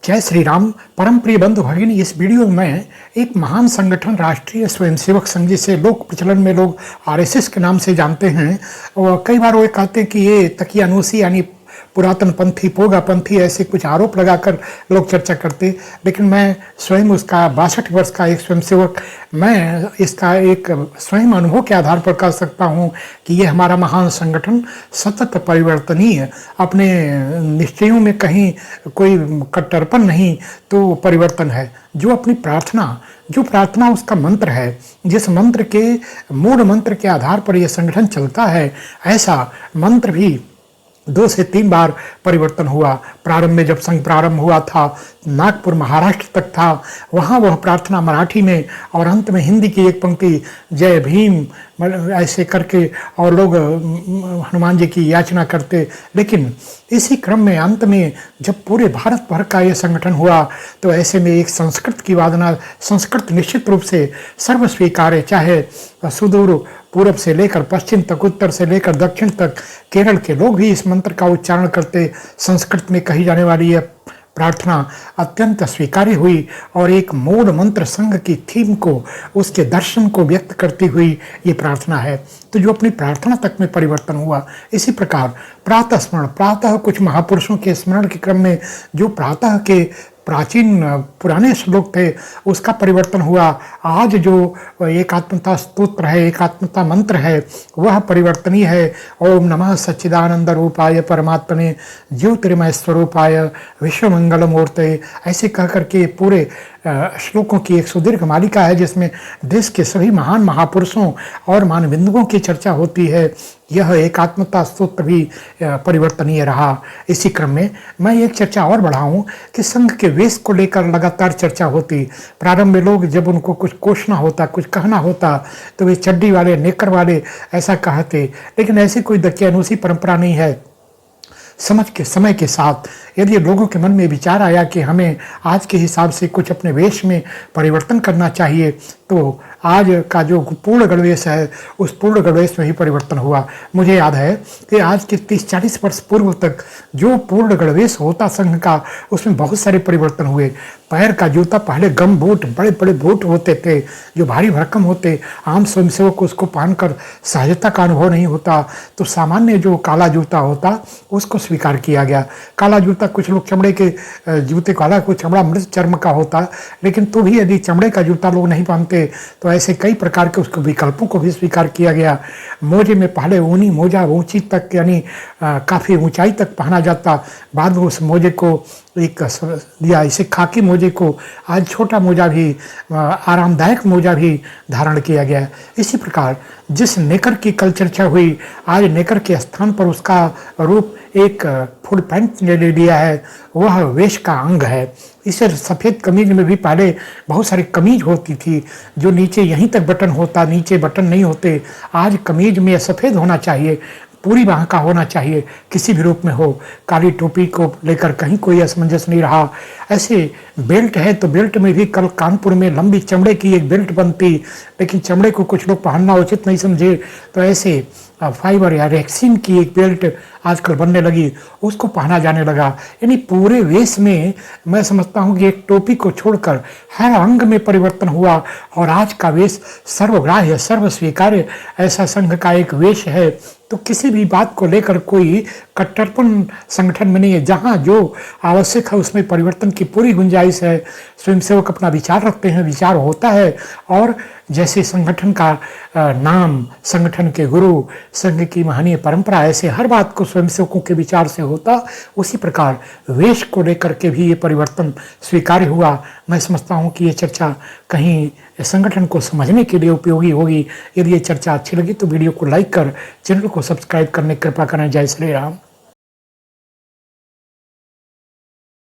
जय श्री राम। परम प्रिय बंधु भगिनी, इस वीडियो में एक महान संगठन राष्ट्रीय स्वयंसेवक संघ, जिसे लोक प्रचलन में लोग आरएसएस के नाम से जानते हैं, और कई बार वो कहते हैं कि ये तकियानूसी यानी पुरातन पंथी, पोगा पंथी, ऐसे कुछ आरोप लगाकर लोग चर्चा करते। लेकिन मैं स्वयं उसका 62 वर्ष का एक स्वयंसेवक, मैं इसका एक स्वयं अनुभव के आधार पर कह सकता हूँ कि ये हमारा महान संगठन सतत परिवर्तनीय, अपने निश्चयों में कहीं कोई कट्टरपन नहीं तो परिवर्तन है। जो अपनी प्रार्थना, जो प्रार्थना उसका मंत्र है, जिस मंत्र के मूल मंत्र के आधार पर यह संगठन चलता है, ऐसा मंत्र भी 2 से 3 बार परिवर्तन हुआ। प्रारंभ में जब संघ प्रारंभ हुआ था, नागपुर महाराष्ट्र तक था, वहाँ वह प्रार्थना मराठी में और अंत में हिंदी की एक पंक्ति जय भीम ऐसे करके, और लोग हनुमान जी की याचना करते। लेकिन इसी क्रम में अंत में जब पूरे भारत भर का ये संगठन हुआ, तो ऐसे में एक संस्कृत की वादना, संस्कृत निश्चित रूप से सर्व स्वीकार्य, चाहे सुदूर पूरब से लेकर पश्चिम तक, उत्तर से लेकर दक्षिण तक, केरल के लोग भी इस मंत्र का उच्चारण करते। संस्कृत में कही जाने वाली यह प्रार्थना अत्यंत स्वीकार्य हुई और एक मूल मंत्र संघ की थीम को, उसके दर्शन को व्यक्त करती हुई ये प्रार्थना है। तो जो अपनी प्रार्थना तक में परिवर्तन हुआ, इसी प्रकार प्रातः स्मरण, प्रातः कुछ महापुरुषों के स्मरण के क्रम में जो प्रातः के प्राचीन पुराने श्लोक थे, उसका परिवर्तन हुआ। आज जो एकात्मता स्तोत्र है, एकात्मता मंत्र है, वह परिवर्तनीय है। ओम नमः सच्चिदानंद रूपाय परमात्मने ज्योतिर्मय स्वरूपाय विश्वमंगल मूर्ते, ऐसे कह करके पूरे श्लोकों की एक सुदीर्घ मालिका है, जिसमें देश के सभी महान महापुरुषों और मानबिंदुओं की चर्चा होती है। यह एकात्मता स्तोत्र भी परिवर्तनीय रहा। इसी क्रम में मैं एक चर्चा और बढ़ाऊं कि संघ के वेश को लेकर लगातार चर्चा होती। प्रारंभ में लोग जब उनको कुछ कोसना होता, कुछ कहना होता, तो वे चड्डी वाले, नेकर वाले ऐसा कहते। लेकिन ऐसी कोई दकियानूसी परंपरा नहीं है। समझ के समय के साथ यदि लोगों के मन में विचार आया कि हमें आज के हिसाब से कुछ अपने वेश में परिवर्तन करना चाहिए, तो आज का जो पूर्ण गणवेश है, उस पूर्ण गणवेश में ही परिवर्तन हुआ। मुझे याद है कि आज के 30-40 वर्ष पूर्व तक जो पूर्ण गणवेश होता संघ का, उसमें बहुत सारे परिवर्तन हुए। पैर का जूता पहले गम बूट, बड़े बड़े बूट होते थे जो भारी भरकम होते, आम स्वयंसेवक को उसको पहनकर सहजता का अनुभव नहीं होता, तो सामान्य जो काला जूता होता उसको स्वीकार किया गया। काला जूता, कुछ लोग चमड़े के जूते, काला कुछ चमड़ा मृत चर्म का होता, लेकिन तो भी यदि चमड़े का जूता लोग नहीं पहनते तो ऐसे कई प्रकार के उसको विकल्पों को भी स्वीकार किया गया। मोजे में पहले ऊनी मोजा ऊंची तक, यानी काफ़ी ऊंचाई तक पहना जाता, बाद में उस मोजे को एक दिया, इसे खाकी मोजे को आज छोटा मोजा भी, आरामदायक मोजा भी धारण किया गया। इसी प्रकार जिस नेकर की कल चर्चा हुई, आज नेकर के स्थान पर उसका रूप एक फुल पैंट ने ले लिया है, वह वेश का अंग है। इसे सफ़ेद कमीज में भी पहले बहुत सारी कमीज होती थी जो नीचे यहीं तक बटन होता, नीचे बटन नहीं होते। आज कमीज में सफ़ेद होना चाहिए, पूरी बाह का होना चाहिए, किसी भी रूप में हो। काली टोपी को लेकर कहीं कोई असमंजस नहीं रहा। ऐसे बेल्ट है तो बेल्ट में भी कल कानपुर में लंबी चमड़े की एक बेल्ट बनती, लेकिन चमड़े को कुछ लोग पहनना उचित नहीं समझे, तो ऐसे फाइबर या रेक्सिन की एक बेल्ट आजकल बनने लगी, उसको पहना जाने लगा। यानी पूरे वेश में मैं समझता हूँ कि एक टोपी को छोड़कर हर अंग में परिवर्तन हुआ, और आज का वेश सर्वग्राह्य, सर्व स्वीकार्य ऐसा संघ का एक वेश है। तो किसी भी बात को लेकर कोई कट्टरपन संगठन में नहीं है। जहाँ जो आवश्यक है उसमें परिवर्तन की पूरी गुंजाइश है। स्वयंसेवक अपना विचार रखते हैं, विचार होता है, और जैसे संगठन का नाम, संगठन के गुरु, संघ की महनीय परंपरा, ऐसे हर बात को स्वयंसेवकों के विचार से होता, उसी प्रकार वेश को लेकर के भी ये परिवर्तन स्वीकार्य हुआ। मैं समझता हूँ कि ये चर्चा कहीं संगठन को समझने के लिए उपयोगी होगी। यदि ये चर्चा अच्छी लगी तो वीडियो को लाइक कर चैनल को सब्सक्राइब करने की कृपा करें। जय श्री राम।